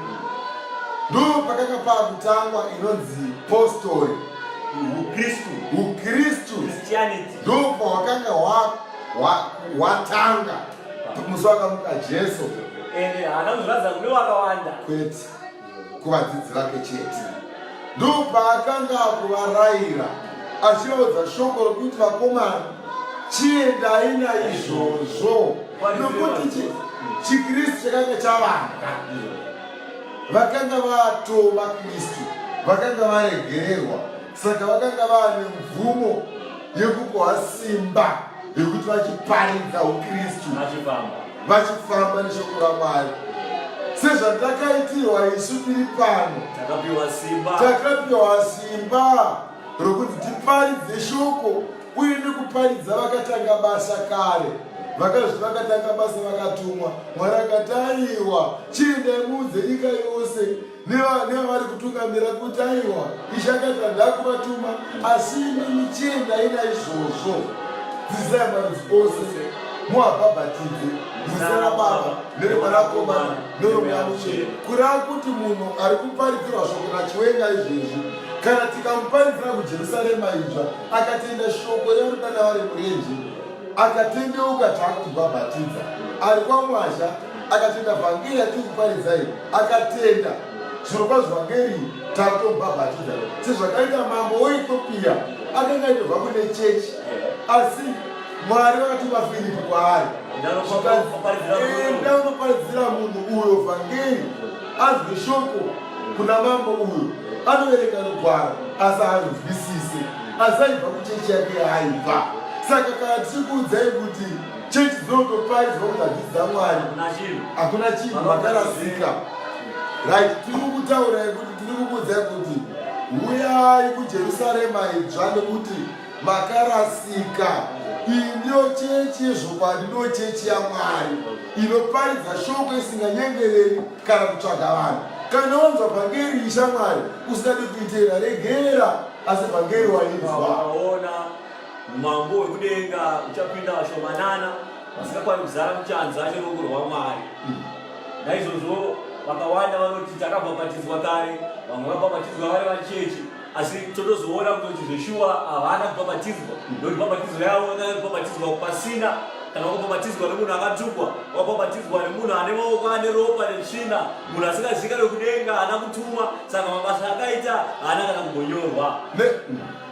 S1: ndo pakanga pakutangwa inonzi postori, ukristu, ndo pahwakanga hwatanga musi wakamuka Jesu.
S2: Haana kuzviratidza kune vakawanda, kwete
S1: kuvadzidzi vake chete. Ndo paakanga kuvarayira achivaudza shoko rokuti vakomana, chiendai naizvozvo, nokuti chiKristu chakanga chavanga. Vakanga vatova Kristu, vakanga varegererwa, saka vakanga vane mvumo yekupiwa simba yekuti vachiparidza uKristu, vachifamba neshoko raMwari. Sezvatakaitirwa isu tiri pano, takapiwa simba rokuti tiparidze shoko uye nekuparidza vakatanga basa kare. Vakatanga basa vakatumwa, Mwari akati aiwa, chiendai muudze nyika yose nevari kutungamira kuti aiwa, Ishe akati ndakuvatuma, asi imi chiendai naizvozvo, dzidzisai marudzi ose, muabhabhatidze muzita raBaba nereMwanakomana neroMweya Mutsvene. Kureva kuti munhu ari kuparidzirwa shoko nachiwenga izvezvi, kana tikamuparidzira kuJerusarema izva, akatenda shoko reruda navari murenje, akatendeuka taakubhabhatidza, ari kwaMwazha akatenda vhangeri yatiri kuparidzai, akatenda zviro kwazvo vhangeri taakutomubhabhatidza. Sezvakaita mambo weEthiopia akanga aitobva kune chechi, asi Mwari vakatuma Filipi kwaari, enda unoparidzira munhu uyo vhangeri, azwe shoko kuna mambo uyo. Anoverenga rugwaro asi haazvinzwisise, asi aibva kuchechi yake yaibva. Saka kana tichikuudzai kuti chechi dzinotoparidzwa kuti hadzidzi Mwari, hakuna chinhu, makarasika. Right, tiri kutaurai kuti tiri kukuudzai kuti uyai kuJerusarema idzva nekuti makarasika. Iyi ndiyo chechi yezvokwadi, ndiyo chechi yaMwari inoparidza shoko isinganyengereri kana kutsvaga vanhu. Kana wanzwa vhangeri ishaMwari usingadi kuiteera, regera, asi vhangeri wainzwa.
S2: Wakaona mambo wekudenga uchapinda vashomanana vasingakwanisi kuzara muchanza cheruoko rwaMwari. Naizvozvo vakawanda vanoti takabhabhatidzwa kare, vamwe vabhabhatidzwa vari vachechi, asi totozoona kuti Joshua havana kubhabhatidzwa, nokuti bhabhatidzo yavo vakanga kubhabhatidzwa pasina, kana kubhabhatidzwa nemunhu akatukwa, wakubhabhatidzwa nemunhu ane maoko ane ropa netsvina, munhu asingazikanwi kudenga, haana kutuma, saka mabasa akaita haana kana kumbonyorwa.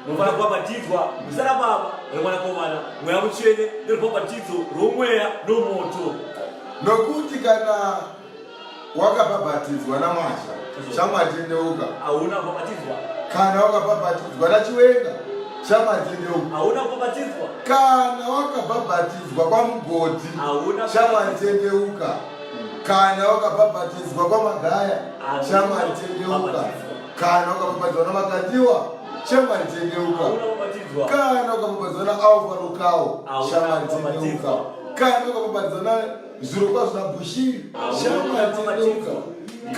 S2: Munofanira kubhabhatidzwa muzita raBaba neMwanakomana Mweya Mutsvene, nerubhabhatidzo rwomweya nomoto.
S1: Nokuti kana wakabhabhatidzwa naMwasha shamwari tendeuka.
S2: Hauna kubatizwa.
S1: Kana wakabhabhatidzwa naChiwenga shamwari tendeuka.
S2: Hauna kubatizwa.
S1: Kana wakabhabhatidzwa kwaMugodhi shamwari tendeuka. Kana wakabhabhatidzwa kwaMagaya shamwari tendeuka. Kana wakabhabhatidzwa naMakandiwa shamwari tendeuka. Kana wakabhabhatidzwa naAlfa Lukao shamwari tendeuka. Kana wakabhabhatidzwa naZvirokwazvo naBushiri shamwari tendeuka.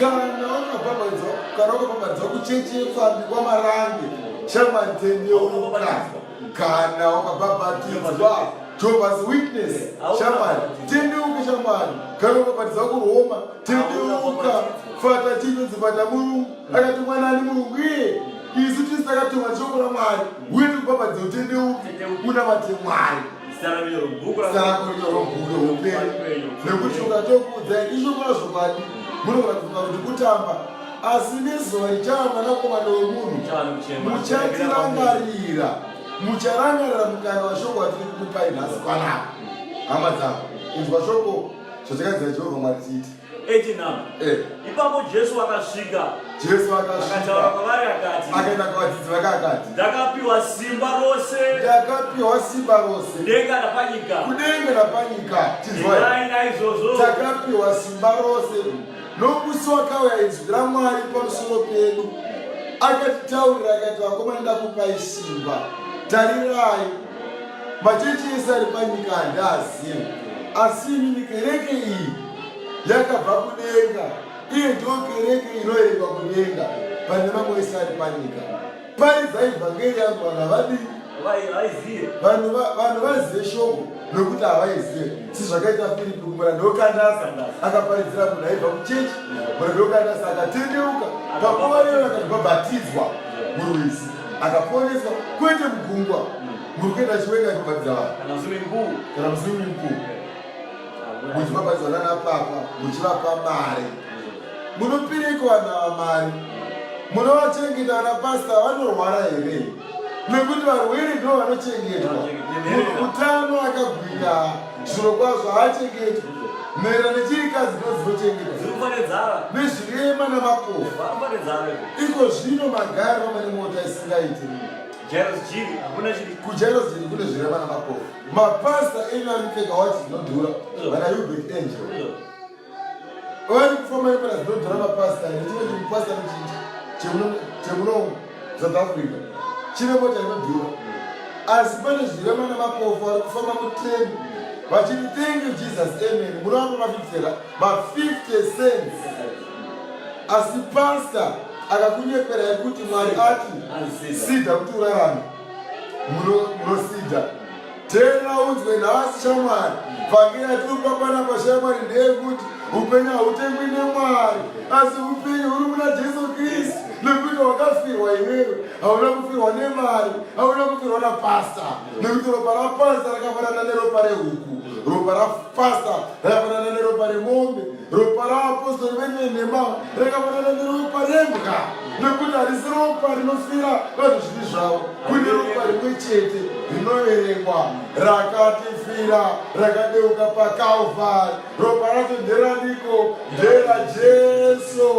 S1: Kana wakabhabhatidzwa kuchechi yepfambi kwaMarange shamwari tendeuka. Kana wakabhabhatidzwa Jehovah's Witness shamwari tendeuka shamwari. Kana wakabhabhatidzwa kuRoma tendeuka. Fata chinonzi Fata Mulungu akati mwana ani Mulungu iye isu tisi takatumwa shoko raMwari uye tikubhabhatidzwa utendeuke unamate Mwari. Sarako robhuku roupenyu nekuti ukatokuudzai ishoko razvokwadi munogona kufunga kuti kutamba, asi nezuva richava mwanakomana wemunhu muchatirangarira, mucharangarira mukana washoko watiri kukupai nhasi panapa. Hama dzangu, inzwa shoko zvatakadzira Jehovha Mwari tiiti.
S2: Ipapo Jesu akasvika.
S1: Akataura
S2: kwavari akati,
S1: akaenda kuvadzidzi vake akati,
S2: ndakapiwa simba rose
S1: kudenga napanyika. Tizwai, takapiwa simba rose. Nomusi wakauya inzwi raMwari pamusoro pedu, akatitaurira akati, vakomana ndakupai simba. Tarirai, machechi ese ari panyika handaazivi, asi imi kereke iyi yakabva kudenga. Iye ndiyo kereke inoerengwa kudenga pane mamwe ese ari panyika. Paridzai vhangeri yangu vanhu vazive shoko nokuti havaizive. Sizvakaita Filipi muranda wekandasa akaparidzira munhu aibva kuchechi, muranda wekandasa akatendeuka. Pakuva iyoyo akabhabhatidzwa murwizi akaponeswa, kwete mugungwa. Muri kuenda Chiwenga akabhabhatidzwa vanhu kana muswimming pool, muchibhabhatidzwa nanapapa, muchivapa mari. Munopirika vanhu ava mari, munovachengeta vanapasta vanorwara here? Nekuti varwere ndo vanochengetwa. Munhu utano akagwinya zvirokwazvo haachengetwi. Mhera nechirikadzi ndo dzinochengetwa, nezvirema namakofa. Iko zvino magari vamane mota isingaiti kuJairos Jiri kune zvirema namakofa. Mapasta ena mupfeka wachi dzinodhura, vana Hubert Angel vari kufamba nepara dzinodhura mapasta. Nechimwe chimupasta chemuno South Africa chine mota inodhura, asi pane zvirema namapofu vari kufamba mutrendi vachiti thank you Jesus amen. Munovapa mafifitera ma50 cents, asi pasta akakunyepera yekuti Mwari ati sidha kuti urarame, munosida. Tena unzwe nhasi shamwari, vhangeri tiri papanapa shamwari ndeyekuti upenyu hautengwi neMwari, asi upenyu huri muna Jesu Kristu. Nekuti wakafirwa iwewe, hauna kufirwa nemari, hauna kufirwa napasta. Nekuti ropa rapasta rakafanana neropa rehuku, ropa rapasta rakafanana neropa remombe, ropa raapostoli venenhema rakafanana neropa rembwa. Nekuti harisi ropa rinofira vanhu zvivi zvavo, kune ropa rimwe chete rinoverengwa rakatifira rakadeuka paKalvari. Ropa racho nderaniko? NderaJesu,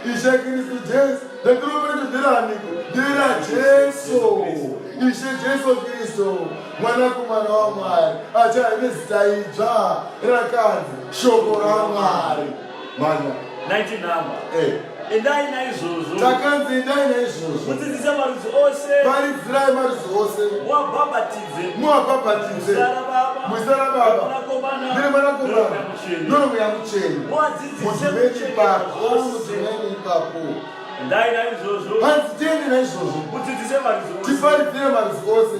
S1: Ishe Kristu Jesu. Ndatiropeto nderaniko? NderaJesu, Ishe Jesu Kristu, mwanakomana waMwari, achaive zita idzva rakanzi shoko raMwari. Mana
S2: 19 number. Endai naizvozvo.
S1: Takanzi endai naizvozvo.
S2: Mudzidzise marudzi ose.
S1: Paridzirai marudzi ose. Muwabhabhatidze muzita raBaba nereMwanakomana noMweya Mutsvene. Mudzimeni ipapo.
S2: Endai naizvozvo.
S1: Hanzi tiende naizvozvo.
S2: Mudzidzise marudzi ose.
S1: Tiparidzire marudzi ose.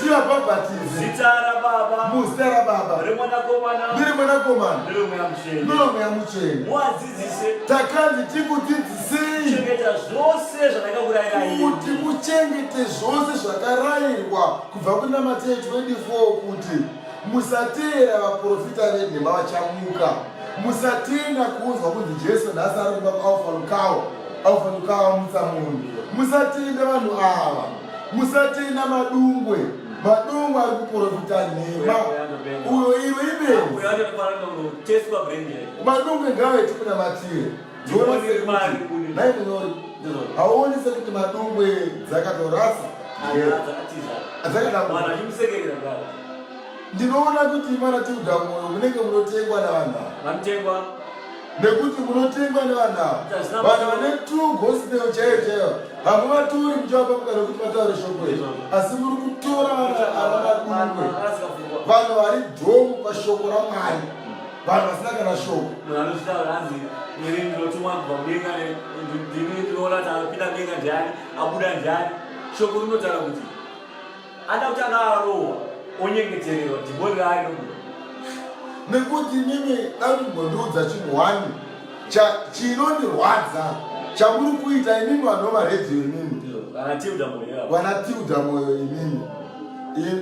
S1: Tivabhabhatidze
S2: zita raBaba,
S1: muzita raBaba nereMwanakomana noMweya Mutsvene. Takanzi tikudzidzisei kuti muchengete zvose zvakarayirwa kubva kuna Mateyu 24 kuti musateera vaprofita venhema vachamuka, musatenda kunzwa kunzi Jesu nhasi ari kuba Alfa Lukao amutsa munhu, musatenda vanhu ava, musatenda madungwe, madungu ari kuprofita nhema uyo iwe ibenzi madungu ngave tikunamatire nai munyori hauoni sekuti madungu dzakatorasa ndinoona kuti mana tiudha moyo munenge munotengwa navanhu nekuti munotengwa nevanhu ava vanhu vane true gospel chaiyo chaiyo hamuvaturi muchavapa mukana kuti vataure shoko iri asi muri kutora avamadungwe vanhu vari dhomu pashoko ramwari vanhu vasina kana shoko
S2: shoko rinotaura kuti ada kuti akarohwa onyengetererwa dhimoni raari
S1: nekuti mimi dandimbondiudza chinhu wani chinondirwadza chamuri kuita imimi vanhu vamaredhiyo imimi vanatiudha moyo imimi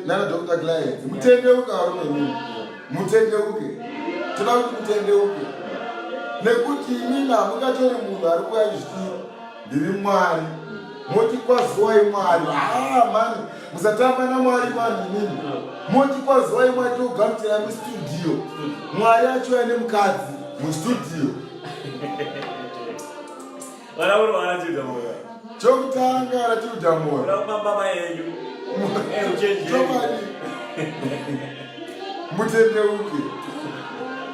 S1: nana Dr. Clients mutendeuke varume imimi mutendeuke toda kuti mutendeuke nekuti imimi hamungatori munhu ari kuya chiti ndiri mwari moti kwazuwai mwari mani musatamba namwari vanhu imimi moti kwazuwai mwari togamuchira mustudio mwari achiuya nemukadzi mustudio chokutanga anatiudha moyo mutendeuke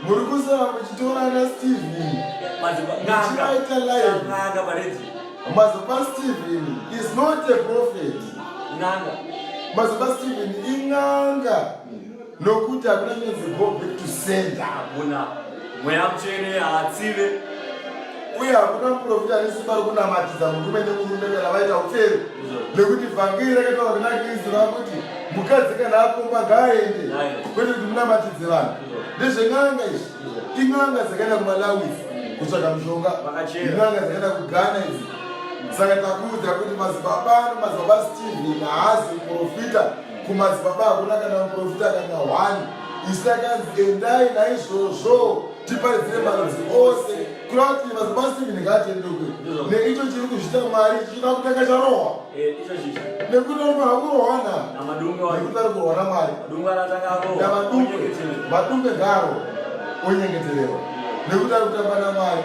S1: muri kusara muchitorana Stephen muchivaita live Mazopa Stephen is not a prophet. Mazopa Stephen inganga nokuti hakuna nyenzi go back to sender.
S2: Mweya mchene hatsive.
S1: Uye hakuna mprofita anesimba rokunamatiza murume nemurume kana vaita ufero. Nekuti vhangeri rakataura kuna Kristu rakuti mukadzi kana akomba ngaaende kwete kuti munamatidze vanhu. Ndezvenganga izvi. Inganga dzakaenda kumaLawisi kutsvaka mushonga. Inganga dzakaenda kuGhana idzi. Saka takuudza kuti madzibaba Stephen haazi muprofita. Kumadzibaba hakuna kana muprofita kana hwani. Isi takanzi endai naizvozvo tiparidzire marudzi ose kuda kuti madzibaba Stephen ngaatendeuke. Neicho chiri kuzvita Mwari chichida kutanga charohwa. Nekuti ari hakurohwana. Nekuti ari kurohwa naMwari. Madunge ngaro onyengetererwa. Nekuti ari kutamba naMwari.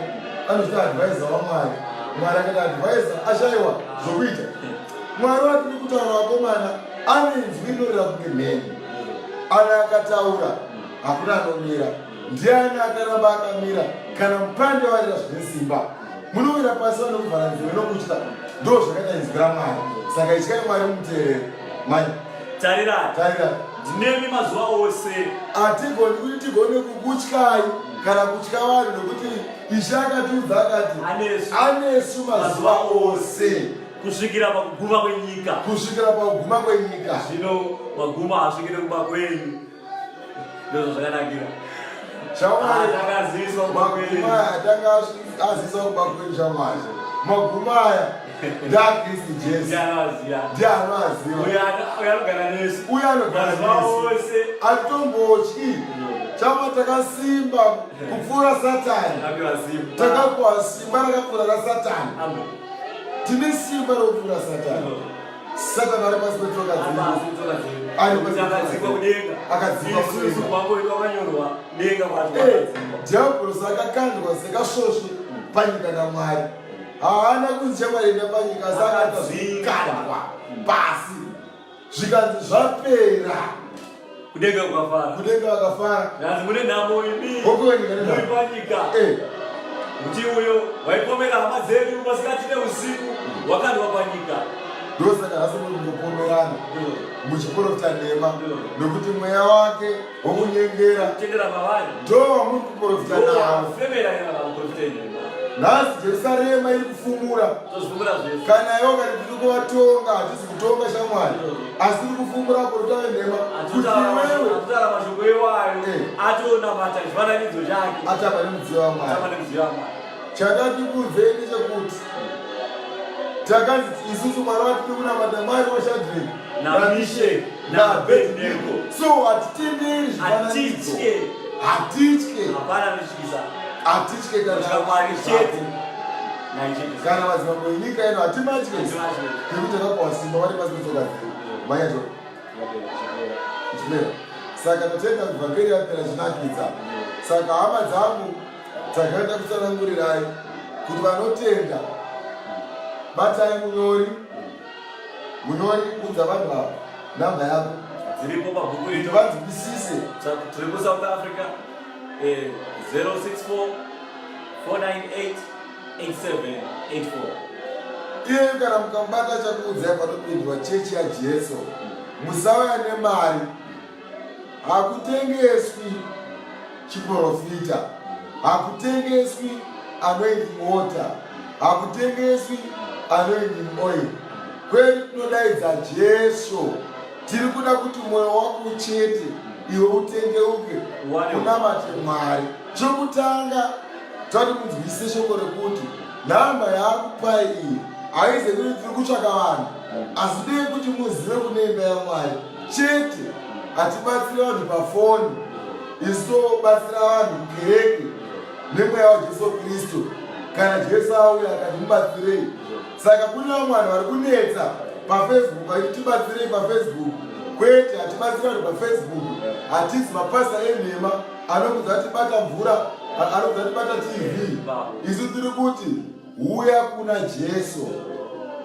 S1: Anochita advisor waMwari. Mwari akati advisor ashaiwa zvokuita. Mwari wati kutaura vakomana ane inzwi rinoreva kunge mheni. Ana akataura hakuna anomira. Ndiani akaramba akamira kana mupande warira zvine simba. Munowira pasi vanokuvhara nzeve nokutya. Ndo zvakaita inzwi raMwari. Saka ityai Mwari mumuteerere. Manya.
S2: Tarira. Ndinemi mazuva ose.
S1: Hatigoni kuti tigone kukutyai kana kutya vanhu nekuti Ishe akatiudza akati anesu mazuva ose
S2: kusvikira pakuguma kwenyika.
S1: Kusvikira pakuguma kwenyika.
S2: Zvino maguma asvikire kuba kwenyu. Ndozvo zvakanakira.
S1: Shamwari
S2: akazivisa kuba kwenyu.
S1: Atanga azivisa kuba kwenyu Shamwari. Maguma aya ndaKristu Jesu. Ndianoaziva.
S2: Uyo anogara nesu.
S1: Uyo anogara nesu. Atitombochi. Chama takasimba kupfuura Satani. Takapuwa simba rakapfuura raSatani. Tine simba rokupfuura Satani. Satani ari pasi petsoka dzedu. Ari pasi
S2: akadzikwa kudenga.
S1: Akadzikwa
S2: kudenga.
S1: Dhiabhorosi akakandwa sekasvosve panyika naMwari. Haana kunzi chamwarenda panyika saka zvikandwa pasi. Zvikanzi zvapera.
S2: Kudenga wakafara. Nazi mune nhamo imi. Muri panyika. Kuti uyo waipomera hama dzedu masikati neusiku wakandwa panyika.
S1: Ndosaka nhasi muri kungopomerana muchiprofita nhema nokuti mweya wake wokunyengera ndo wamuri kuprofita nawo. Nhasi Jerusarema iri kufumura. Kana iwo kati tiri kuvatonga hatisi kutonga Shamwari asi tiri kufumura porota venhema kuti iwewe atamba nemudziyo waMwari. Chakati kuzei ndechekuti takanzi isusu Mwari watiri kunamata Mwari waShadhreki naMeshaki naAbhedhinego. So hatitenderi zvifananidzo. Hatitye. Hatitye kana madzimambo enyika ino hatimatye nekuti takapuwa simba vari pasi petsoka dzedu. Manyacho chimwe. Saka totenga vhangeri yapera chinakidza. Saka hama dzangu dzakaenda kutsanangurirai kuti vanotenda batai munyori kunza vanhu ava namba yako
S2: dziripo pabhuku
S1: kuti vanzwisise.
S2: tiri kuSouth Africa 064 498 8784.
S1: Iye kana mukambata chakuudzai panopindwa chechi yaJesu, musauya nemari. Hakutengeswi chiprofita, hakutengeswi anoindi mota, hakutengeswi anoindi oil. Kweli tunodaidza Jesu, tiri kuda kuti mwoyo wako uchete, iwe utendeuke, unamate Mwari. Chokutanga tati munzwisise shoko rekuti namba yaakupai iyi haize kuti tiri kutsvaka vanhu, asi dei kuti muzive kune imba yaMwari chete. Hatibatsiri vanhu pafoni, isu tobatsira vanhu mukereke nemweya waJesu Kristu. Kana Jesu auya akati mubatsirei. Saka kune vamwe vanhu vari kunetsa paFacebook vachitibatsirei paFacebook. Kwete, hatibatsiri vanhu paFacebook. Hatizi mapasa enhema anokudza tibata mvura, anokudza tibata TV. Isu tiri kuti uya kuna Jesu,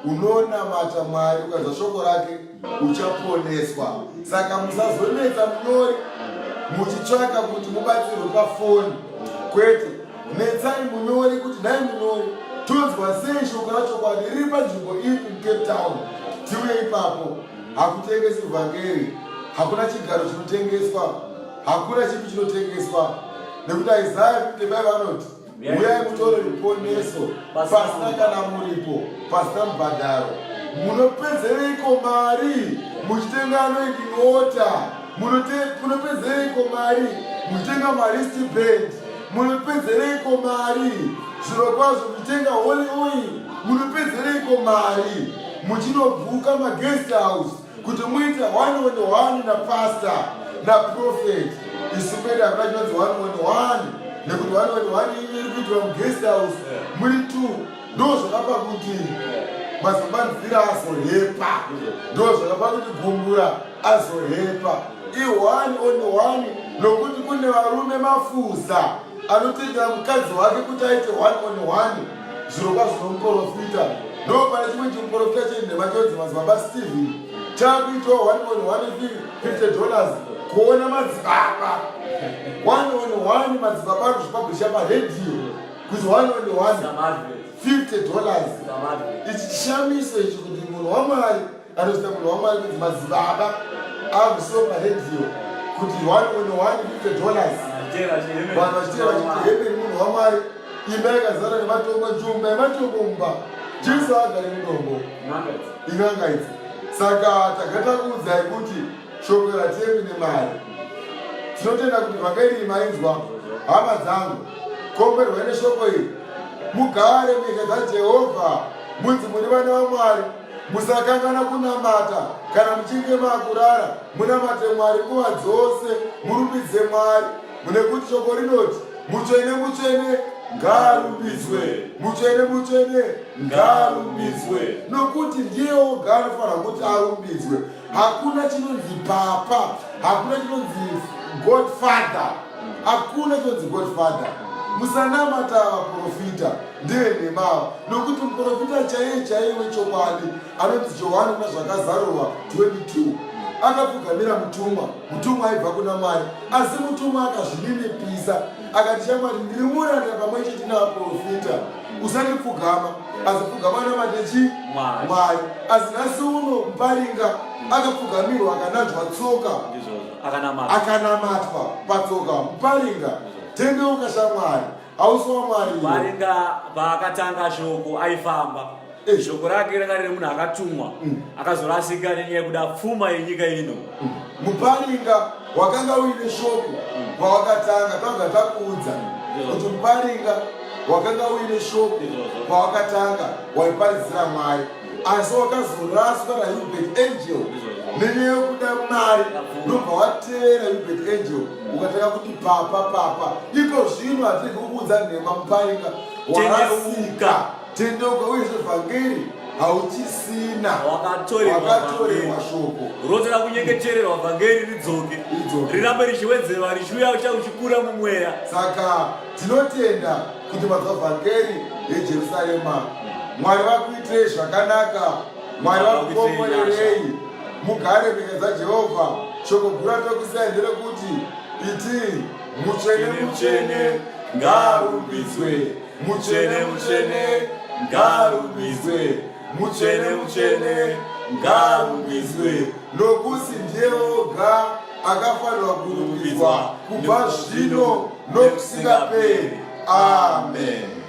S1: unonamata Mwari, ukanzwa shoko rake uchaponeswa. Saka musazonetsa munyori muchitsvaka kuti mubatsirwe pafoni. Kwete, netsai munyori kuti nai munyori tonzwa sei shoko rachokwadi riri panzvimbo ipi muCape Town. Tiuye ipapo. Hakutengeswi vhangeri, hakuna chigaro chinotengeswa, hakuna chipi chinotengeswa. Nekuti Isaya 55 vanoti uyai mutore ruponeso pasina kana muripo, pasina mubhadharo. Munopedzereiko mari muchitenga anoindi mota? Munopedzereiko mari muchitenga maristiband? Munopedzereiko mari zviro kwazvo muchitenga holy oil? Munopedzereiko mari muchinobhuka maguest house kuti muite 1-on-1 napasta naprofeti? Isu kwedu hakuna chinonzi 1-on-1, nekuti 1-on-1 iri kuitwa muguest house muri 2. Ndo zvakapa kuti mazambanzira azohepa, ndo zvakapa kuti gumbura azohepa. I1-on-1 nokuti kune varume mafuza anotendera mukadzi wake kuti aite 1-on-1. Zviro kwazvo nomuprofita. Ndo pana chimwe chimuprofita chenhema chodzi madzibaba Stephen chakuitwa 1-on-1 $50 kuona madzibaba 1-on-1 madzibaba ari kuzvipabhurisha paredhiyo kuti 1-on-1 $50. Ichi chishamiso ichi kuti munhu waMwari anoita munhu waMwari kuti madzibaba akusiwa paredhiyo kuti 1-on-1 $50. Vanhu vachitera vachiti hemeni munhu waMwari, imba yakazara nematombo, njumba yematombo mumba. Jesu agari mudombo ingangaidzi. Saka takatakuudzai kuti shoko ratemi nemari. Tinotenda kuti vhangeri mainzwa, hama dzangu, komberwa neshoko iri. Mugare munyika dzaJehovha, munzi muri vana vaMwari, musakangana kunamata. Kana muchinge makurara munamate Mwari nguva dzose, murumbidze Mwari. Nekuti shoko rinoti mutsvene mutsvene ngaarumbidzwe, mutsvene mutsvene ngaarumbidzwe. Nokuti ndiye oga anofanira kuti arumbidzwe. Hakuna chinonzi papa, hakuna chinonzi godfather, hakuna chinonzi godfather. Musanamata vaprofita ndevenhemavo, nokuti muprofita chaiwe chokwadi anonzi Johani kuna zvakazarurwa 22 akapfugamira mutumwa aibva kuna Mwari, asi mutumwa akazvininipisa akati chaMwari, ndiri muranda pamwe chete navaprofita, usandipfugama, asi pfugama namatechi Mwari. Asi nhasi uno muparinga akapfugamirwa, akananzva tsoka, akanamatwa patsoka. Muparinga tendeuka shaMwari, hausi waMwari.
S2: Muparinga paakatanga shoko aifamba, shoko rake ranga riri munhu akatumwa, akazorasika nenyaya yekuda pfuma yenyika ino.
S1: Muparinga wakanga uine shoko pawakatanga, tanga takuudza kuti muparinga wakanga uine shoko pawakatanga waiparidzira Mwari, asi wakazoraswa naHubert Angel nenyaya yekuda mari. Ndobva watevera Hubert Angel ukatanga kuti papa. Iko zvino hatiri kukuudza nhema, muparinga warasika, tendeuka. Uye zvevhangeri hauchisina
S2: wakatorerwa
S1: shoko
S2: rotoda kunyengetererwa vhangeri ridzoke rirambe richiwedzerwa richiuya uchikura mumweya.
S1: Saka tinotenda kuti madzavhangeri yejerusarema Mwari vakuitirei zvakanaka, Mwari vakukomborerei mugare mhaka dzaJehovha. Shoko guru ratokusai nderekuti iti mutsvene mutsvene ngaarumbidzwe, mutsvene mutsvene ngaarumbidzwe, mutsvene mutsvene ngaarumbidzwe, nokuti ndiye oga akafanirwa kurumbidzwa kubva zvino nokusingaperi. Amen.